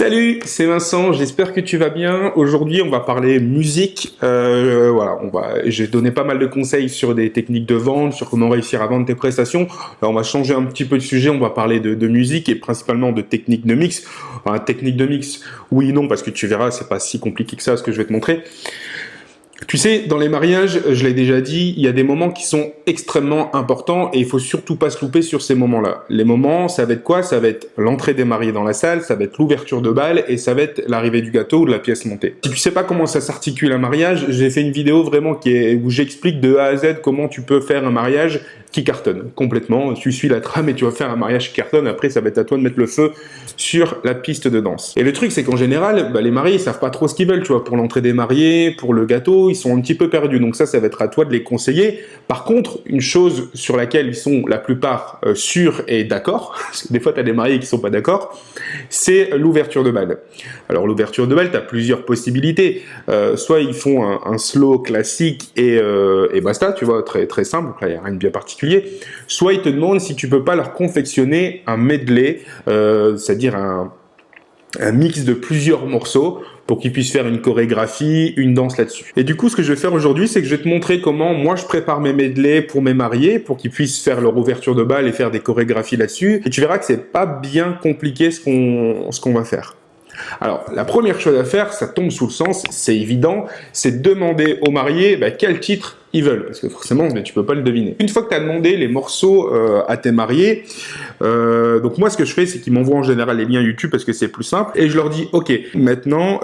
Salut, c'est Vincent, j'espère que tu vas bien. Aujourd'hui, on va parler musique. J'ai donné pas mal de conseils sur des techniques de vente, sur comment réussir à vendre tes prestations. Alors, on va changer un petit peu de sujet, on va parler de musique et principalement de techniques de mix. Enfin, technique de mix, oui et non, parce que tu verras, c'est pas si compliqué que ça, ce que je vais te montrer. Tu sais, dans les mariages, je l'ai déjà dit, il y a des moments qui sont extrêmement importants et il faut surtout pas se louper sur ces moments-là. Les moments, ça va être quoi? Ça va être l'entrée des mariés dans la salle, ça va être l'ouverture de bal et ça va être l'arrivée du gâteau ou de la pièce montée. Si tu sais pas comment ça s'articule un mariage, j'ai fait une vidéo vraiment où j'explique de A à Z comment tu peux faire un mariage qui cartonne complètement. Tu suis la trame et tu vas faire un mariage qui cartonne. Après, ça va être à toi de mettre le feu sur la piste de danse. Et le truc, c'est qu'en général, les mariés, ils savent pas trop ce qu'ils veulent, tu vois. Pour l'entrée des mariés, pour le gâteau, ils sont un petit peu perdus. Donc ça va être à toi de les conseiller. Par contre, une chose sur laquelle ils sont la plupart sûrs et d'accord, parce que des fois, tu as des mariés qui sont pas d'accord, c'est l'ouverture de bal. Alors, l'ouverture de bal, tu as plusieurs possibilités. Soit ils font un slow classique et basta, tu vois, très, très simple. Là, il n'y a rien de bien particulier. Soit ils te demandent si tu peux pas leur confectionner un medley, c'est-à-dire un mix de plusieurs morceaux pour qu'ils puissent faire une chorégraphie, une danse là-dessus. Et du coup, ce que je vais faire aujourd'hui, c'est que je vais te montrer comment moi je prépare mes medleys pour mes mariés, pour qu'ils puissent faire leur ouverture de bal et faire des chorégraphies là-dessus. Et tu verras que c'est pas bien compliqué ce qu'on va faire. Alors, la première chose à faire, ça tombe sous le sens, c'est évident, c'est demander aux mariés quel titre ils veulent, parce que forcément, tu peux pas le deviner. Une fois que tu as demandé les morceaux à tes mariés, donc moi, ce que je fais, c'est qu'ils m'envoient en général les liens YouTube, parce que c'est plus simple, et je leur dis, ok, maintenant,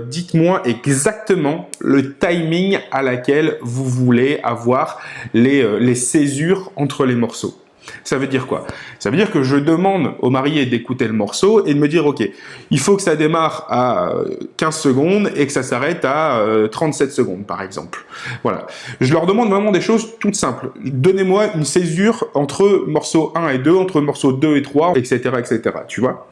dites-moi exactement le timing à laquelle vous voulez avoir les césures entre les morceaux. Ça veut dire quoi? Ça veut dire que je demande au marié d'écouter le morceau et de me dire, ok, il faut que ça démarre à 15 secondes et que ça s'arrête à 37 secondes, par exemple. Voilà. Je leur demande vraiment des choses toutes simples. Donnez-moi une césure entre morceaux 1 et 2, entre morceaux 2 et 3, etc., etc., tu vois?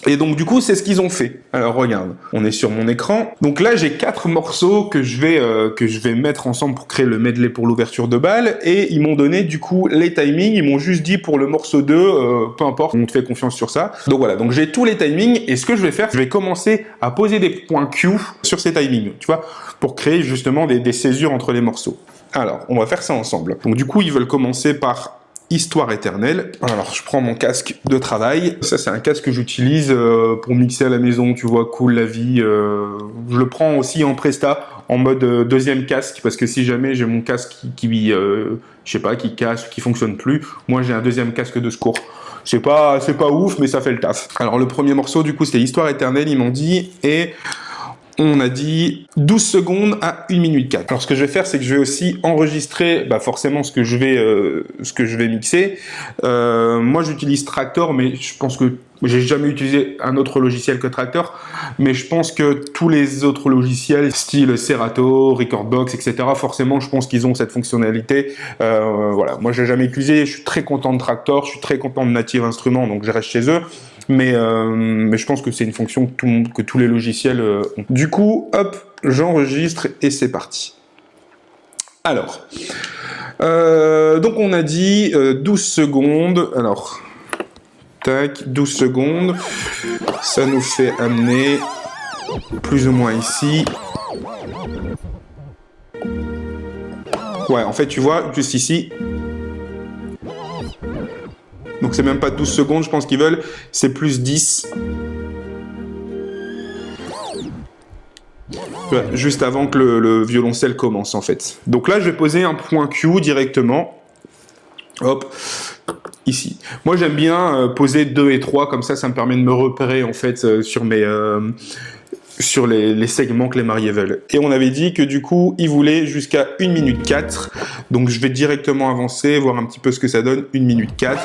Et donc du coup, c'est ce qu'ils ont fait. Alors regarde, on est sur mon écran. Donc là, j'ai 4 morceaux que je vais mettre ensemble pour créer le medley pour l'ouverture de bal. Et ils m'ont donné du coup les timings. Ils m'ont juste dit pour le morceau 2, peu importe, on te fait confiance sur ça. Donc voilà, donc j'ai tous les timings. Et ce que je vais faire, je vais commencer à poser des points Q sur ces timings, tu vois, pour créer justement des césures entre les morceaux. Alors, on va faire ça ensemble. Donc du coup, ils veulent commencer par Histoire éternelle. Alors, je prends mon casque de travail. Ça, c'est un casque que j'utilise pour mixer à la maison, tu vois, cool la vie. Je le prends aussi en presta, en mode deuxième casque, parce que si jamais j'ai mon casque qui casse ou qui fonctionne plus, moi j'ai un deuxième casque de secours. C'est pas ouf, mais ça fait le taf. Alors, le premier morceau, du coup, c'était Histoire éternelle, ils m'ont dit, et on a dit 12 secondes à 1 minute 4. Alors ce que je vais faire, c'est que je vais aussi enregistrer forcément ce que je vais mixer. Moi j'utilise Traktor, mais je pense que j'ai jamais utilisé un autre logiciel que Traktor, mais je pense que tous les autres logiciels, style Serato, Recordbox, etc., forcément je pense qu'ils ont cette fonctionnalité. Voilà, moi j'ai jamais utilisé, je suis très content de Traktor, je suis très content de Native Instruments, donc je reste chez eux. Mais je pense que c'est une fonction que tous les logiciels ont. Du coup, hop, j'enregistre et c'est parti. Alors, donc on a dit 12 secondes. Alors, tac, 12 secondes. Ça nous fait amener plus ou moins ici. Ouais, en fait, tu vois, juste ici. Donc c'est même pas 12 secondes, je pense qu'ils veulent, c'est plus 10. Ouais, juste avant que le violoncelle commence en fait. Donc là, je vais poser un point Q directement. Hop, ici. Moi, j'aime bien poser 2 et 3, comme ça me permet de me repérer en fait sur les segments que les mariés veulent. Et on avait dit que du coup, ils voulaient jusqu'à 1 minute 4. Donc je vais directement avancer, voir un petit peu ce que ça donne, 1 minute 4.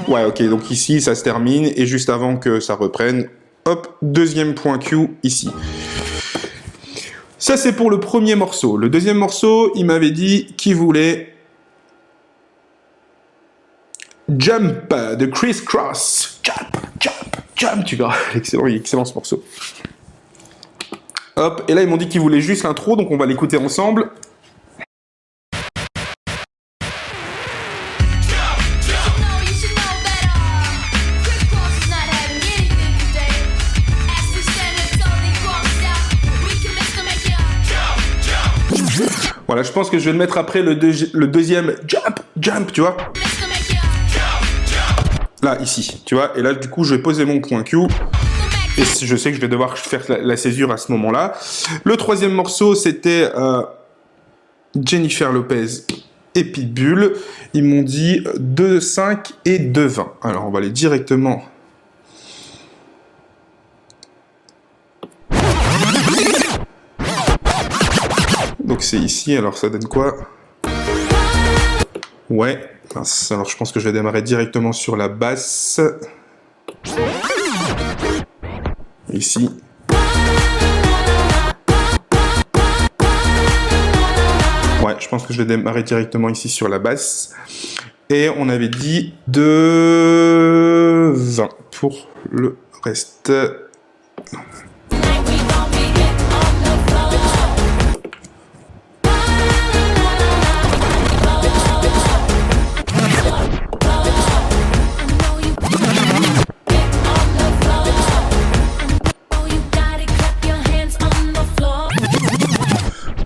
Ouais, ok, donc ici, ça se termine, et juste avant que ça reprenne, hop, deuxième point Q, ici. Ça, c'est pour le premier morceau. Le deuxième morceau, il m'avait dit qu'il voulait Jump de Criss Cross. Jump, jump, jump. Tu verras, excellent ce morceau. Hop, et là, ils m'ont dit qu'ils voulaient juste l'intro, donc on va l'écouter ensemble. Voilà, je pense que je vais le mettre après le deuxième jump, tu vois. Là, ici, tu vois. Et là, du coup, je vais poser mon point Q. Et je sais que je vais devoir faire la césure à ce moment-là. Le troisième morceau, c'était Jennifer Lopez et Pitbull. Ils m'ont dit 2,5 et 2,20. Alors, on va aller directement... Donc, c'est ici. Alors, ça donne quoi? Ouais. Alors, je pense que je vais démarrer directement sur la basse. Ici. Ouais, je pense que je vais démarrer directement ici sur la basse. Et on avait dit 2,20 pour le reste.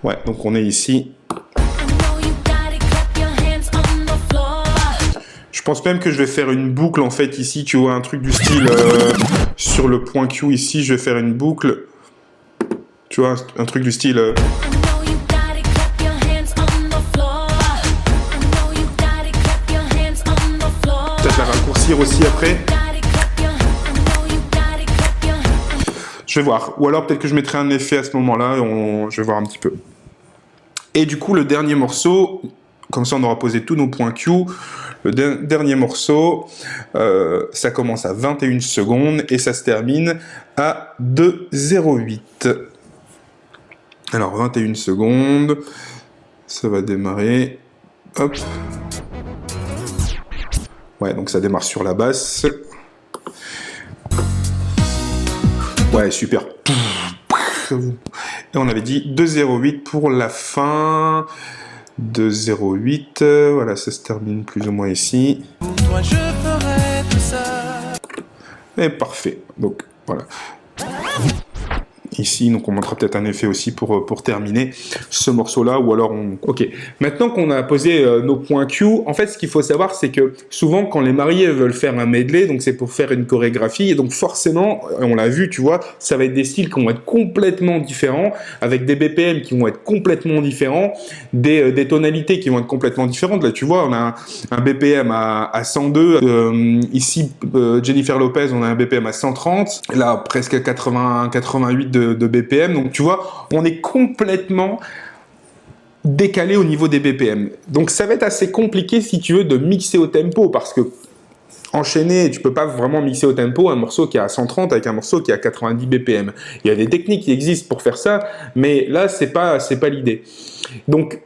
Ouais, donc on est ici. Je pense même que je vais faire une boucle en fait ici, tu vois, un truc du style sur le point Q ici, je vais faire une boucle. Tu vois, un truc du style... Peut-être la raccourcir aussi après. Je vais voir. Ou alors peut-être que je mettrai un effet à ce moment-là, je vais voir un petit peu. Et du coup, le dernier morceau, comme ça on aura posé tous nos points Q. Le dernier morceau, ça commence à 21 secondes et ça se termine à 2,08. Alors 21 secondes, ça va démarrer. Hop. Ouais, donc ça démarre sur la basse. Ouais, super. Et on avait dit 2,08 pour la fin. 2,08. Voilà, ça se termine plus ou moins ici. Pour toi, je ferai tout ça. Et parfait. Donc, voilà. Ici, donc on montrera peut-être un effet aussi pour terminer ce morceau-là, ou alors on... Ok, maintenant qu'on a posé nos points Q, en fait, ce qu'il faut savoir, c'est que souvent, quand les mariés veulent faire un medley, donc c'est pour faire une chorégraphie, et donc forcément, on l'a vu, tu vois, ça va être des styles qui vont être complètement différents, avec des BPM qui vont être complètement différents, des tonalités qui vont être complètement différentes. Là, tu vois, on a un BPM à 102, ici, Jennifer Lopez, on a un BPM à 130, là, presque 88 de BPM, donc tu vois, on est complètement décalé au niveau des BPM. Donc ça va être assez compliqué si tu veux de mixer au tempo, parce que enchaîner, tu peux pas vraiment mixer au tempo un morceau qui est à 130 avec un morceau qui est à 90 BPM. Il y a des techniques qui existent pour faire ça, mais là c'est pas l'idée. Donc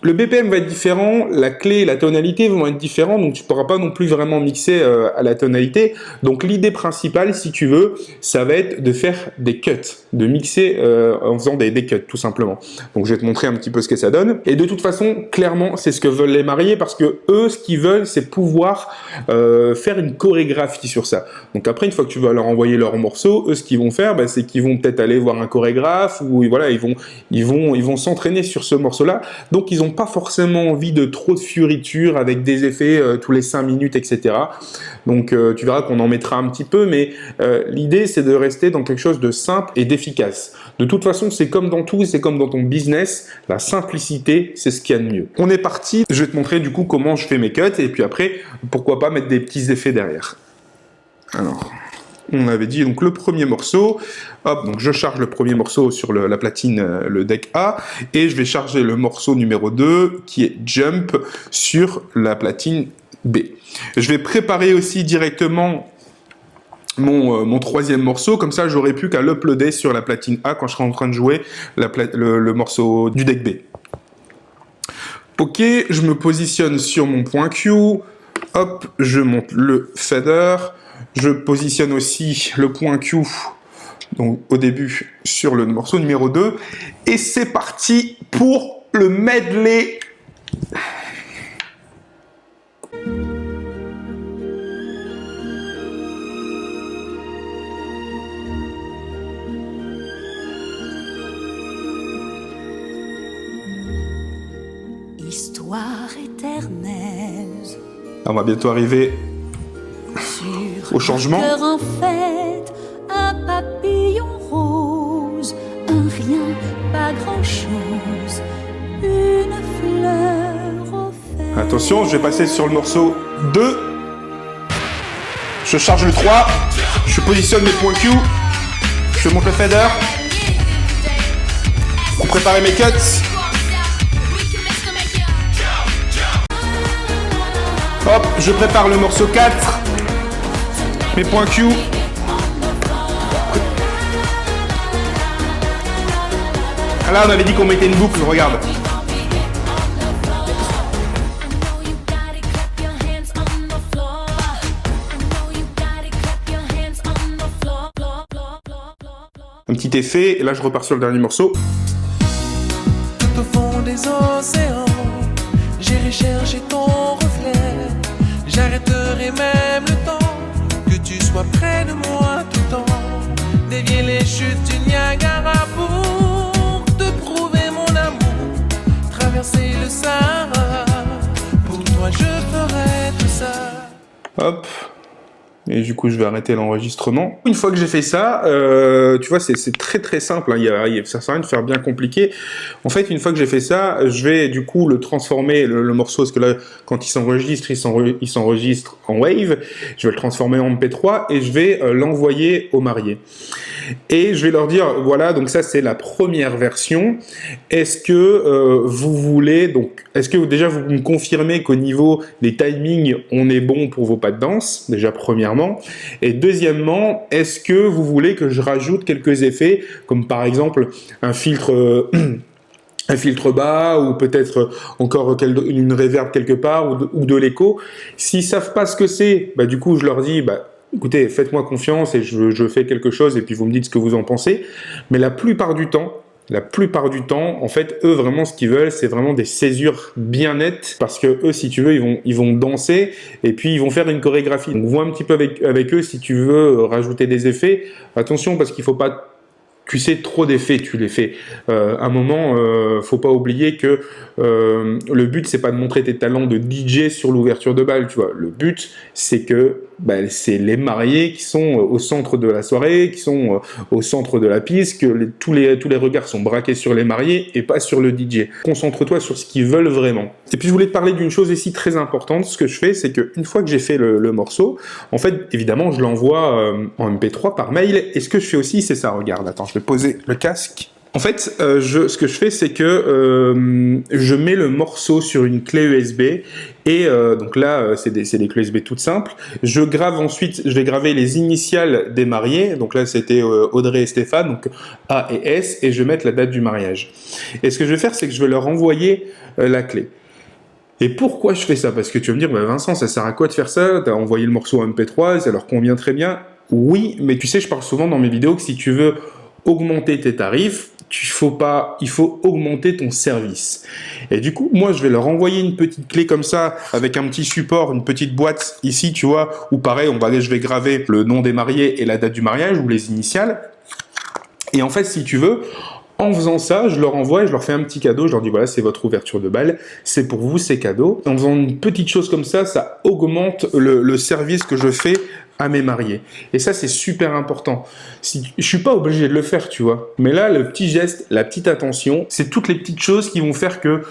le BPM va être différent, la clé, la tonalité vont être différents, donc tu ne pourras pas non plus vraiment mixer à la tonalité. Donc l'idée principale, si tu veux, ça va être de faire des cuts, de mixer en faisant des cuts, tout simplement. Donc je vais te montrer un petit peu ce que ça donne. Et de toute façon, clairement, c'est ce que veulent les mariés, parce que eux, ce qu'ils veulent, c'est pouvoir faire une chorégraphie sur ça. Donc après, une fois que tu vas leur envoyer leur morceau, eux, ce qu'ils vont faire, c'est qu'ils vont peut-être aller voir un chorégraphe, ou voilà, ils vont s'entraîner sur ce morceau-là. Donc ils ont pas forcément envie de trop de fioritures avec des effets tous les 5 minutes, etc. Donc tu verras qu'on en mettra un petit peu, mais l'idée c'est de rester dans quelque chose de simple et d'efficace. De toute façon, c'est comme dans tout, c'est comme dans ton business, la simplicité, c'est ce qu'il y a de mieux. On est parti, je vais te montrer du coup comment je fais mes cuts, et puis après, pourquoi pas mettre des petits effets derrière. Alors... On avait dit donc le premier morceau, hop, donc je charge le premier morceau sur la platine, le deck A, et je vais charger le morceau numéro 2, qui est Jump, sur la platine B. Je vais préparer aussi directement mon troisième morceau, comme ça j'aurai plus qu'à l'uploader sur la platine A quand je serai en train de jouer le morceau du deck B. Ok, je me positionne sur mon point Q, hop, je monte le fader. Je positionne aussi le point Q, donc au début, sur le morceau numéro 2. Et c'est parti pour le medley. On va bientôt arriver au changement. Cœur en fête, un papillon rose, un rien, pas grand-chose, une fleur offerte. Attention, je vais passer sur le morceau 2. Je charge le 3. Je positionne mes points Q. Je monte le fader. Pour préparer mes cuts. Hop, je prépare le morceau 4. Mes points Q. Là, on avait dit qu'on mettait une boucle, regarde. Un petit effet, et là je repars sur le dernier morceau. Tout au fond des océans, j'irai chercher ton reflet. J'arrêterai même le temps, que tu sois près de moi tout le temps. Dévier les chutes du Niagara pour te prouver mon amour. Traverser le Sahara, pour toi je ferai tout ça. Hop. Et du coup, je vais arrêter l'enregistrement. Une fois que j'ai fait ça, tu vois, c'est très très simple. Hein. Ça sert à rien de faire bien compliqué. En fait, une fois que j'ai fait ça, je vais du coup le transformer, le morceau, parce que là, quand il s'enregistre, il s'enregistre en wave. Je vais le transformer en MP3 et je vais l'envoyer aux mariés. Et je vais leur dire, voilà, donc ça c'est la première version. Est-ce que vous voulez, donc, est-ce que déjà vous me confirmez qu'au niveau des timings, on est bon pour vos pas de danse, déjà premièrement. Et deuxièmement, est-ce que vous voulez que je rajoute quelques effets, comme par exemple un filtre... un filtre bas, ou peut-être encore une reverb quelque part, ou de l'écho. S'ils savent pas ce que c'est, bah, du coup, je leur dis, bah, écoutez, faites-moi confiance et je fais quelque chose et puis vous me dites ce que vous en pensez. Mais la plupart du temps, en fait, eux, vraiment, ce qu'ils veulent, c'est vraiment des césures bien nettes, parce que eux, si tu veux, ils vont danser et puis ils vont faire une chorégraphie. Donc, vois un petit peu avec eux si tu veux rajouter des effets. Attention, parce qu'il faut pas... Tu sais, trop d'effets, tu les fais. À un moment, faut pas oublier que le but, c'est pas de montrer tes talents de DJ sur l'ouverture de bal, tu vois. Le but, c'est que c'est les mariés qui sont au centre de la soirée, qui sont au centre de la piste, que tous les regards sont braqués sur les mariés et pas sur le DJ. Concentre-toi sur ce qu'ils veulent vraiment. Et puis, je voulais te parler d'une chose ici très importante. Ce que je fais, c'est qu'une fois que j'ai fait le morceau, en fait, évidemment, je l'envoie en MP3 par mail. Et ce que je fais aussi, c'est ça. Regarde, attends, je vais poser le casque. En fait, ce que je fais, c'est que je mets le morceau sur une clé USB et donc là, c'est des clés USB toutes simples. Je vais graver les initiales des mariés. Donc là, c'était Audrey et Stéphane, donc A et S, et je vais mettre la date du mariage. Et ce que je vais faire, c'est que je vais leur envoyer la clé. Et pourquoi je fais ça? Parce que tu vas me dire, bah Vincent, ça sert à quoi de faire ça? T'as envoyé le morceau en MP3, ça leur convient très bien. Oui, mais tu sais, je parle souvent dans mes vidéos que si tu veux augmenter tes tarifs, il faut augmenter ton service. Et du coup, moi, je vais leur envoyer une petite clé comme ça, avec un petit support, une petite boîte ici, tu vois, où pareil, je vais graver le nom des mariés et la date du mariage, ou les initiales. Et en fait, si tu veux, en faisant ça, je leur envoie et je leur fais un petit cadeau. Je leur dis, voilà, c'est votre ouverture de bal, c'est pour vous, c'est cadeau. En faisant une petite chose comme ça augmente le service que je fais à mes mariés. Et ça, c'est super important. Je suis pas obligé de le faire, tu vois. Mais là, le petit geste, la petite attention, c'est toutes les petites choses qui vont faire que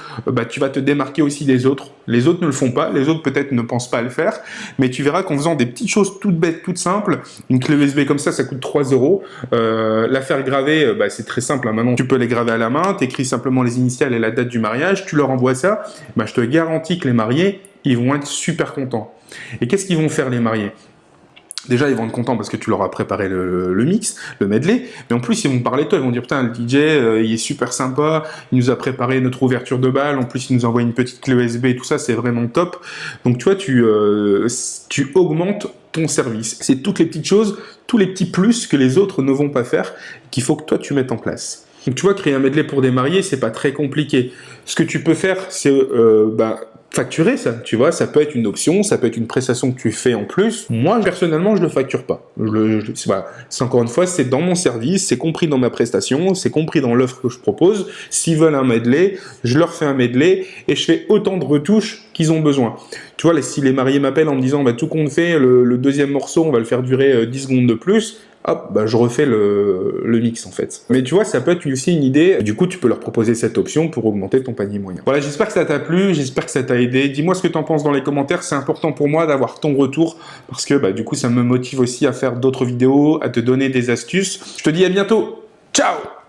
tu vas te démarquer aussi des autres. Les autres ne le font pas. Les autres, peut-être, ne pensent pas à le faire. Mais tu verras qu'en faisant des petites choses toutes bêtes, toutes simples, une clé USB comme ça coûte 3 €. La faire graver, c'est très simple. Hein. Maintenant, tu peux les graver à la main. Tu écris simplement les initiales et la date du mariage. Tu leur envoies ça. Je te garantis que les mariés, ils vont être super contents. Et qu'est-ce qu'ils vont faire, les mariés ? Déjà, ils vont être contents parce que tu leur as préparé le mix, le medley, mais en plus, ils vont parler de toi, ils vont dire, putain, le DJ, il est super sympa, il nous a préparé notre ouverture de bal, en plus, il nous envoie une petite clé USB et tout ça, c'est vraiment top. Donc, tu vois, tu augmentes ton service. C'est toutes les petites choses, tous les petits plus que les autres ne vont pas faire, qu'il faut que toi, tu mettes en place. Donc tu vois, créer un medley pour des mariés, c'est pas très compliqué. Ce que tu peux faire, c'est facturer ça, tu vois, ça peut être une option, ça peut être une prestation que tu fais en plus. Moi, personnellement, je le facture pas. Voilà. C'est encore une fois, c'est dans mon service, c'est compris dans ma prestation, c'est compris dans l'offre que je propose. S'ils veulent un medley, je leur fais un medley et je fais autant de retouches qu'ils ont besoin. Tu vois, si les mariés m'appellent en me disant, tout compte fait, le deuxième morceau, on va le faire durer 10 secondes de plus, hop, je refais le mix en fait. Mais tu vois, ça peut être aussi une idée. Du coup, tu peux leur proposer cette option pour augmenter ton panier moyen. Voilà, j'espère que ça t'a plu, j'espère que ça t'a aidé. Dis-moi ce que t'en penses dans les commentaires, c'est important pour moi d'avoir ton retour parce que du coup, ça me motive aussi à faire d'autres vidéos, à te donner des astuces. Je te dis à bientôt. Ciao!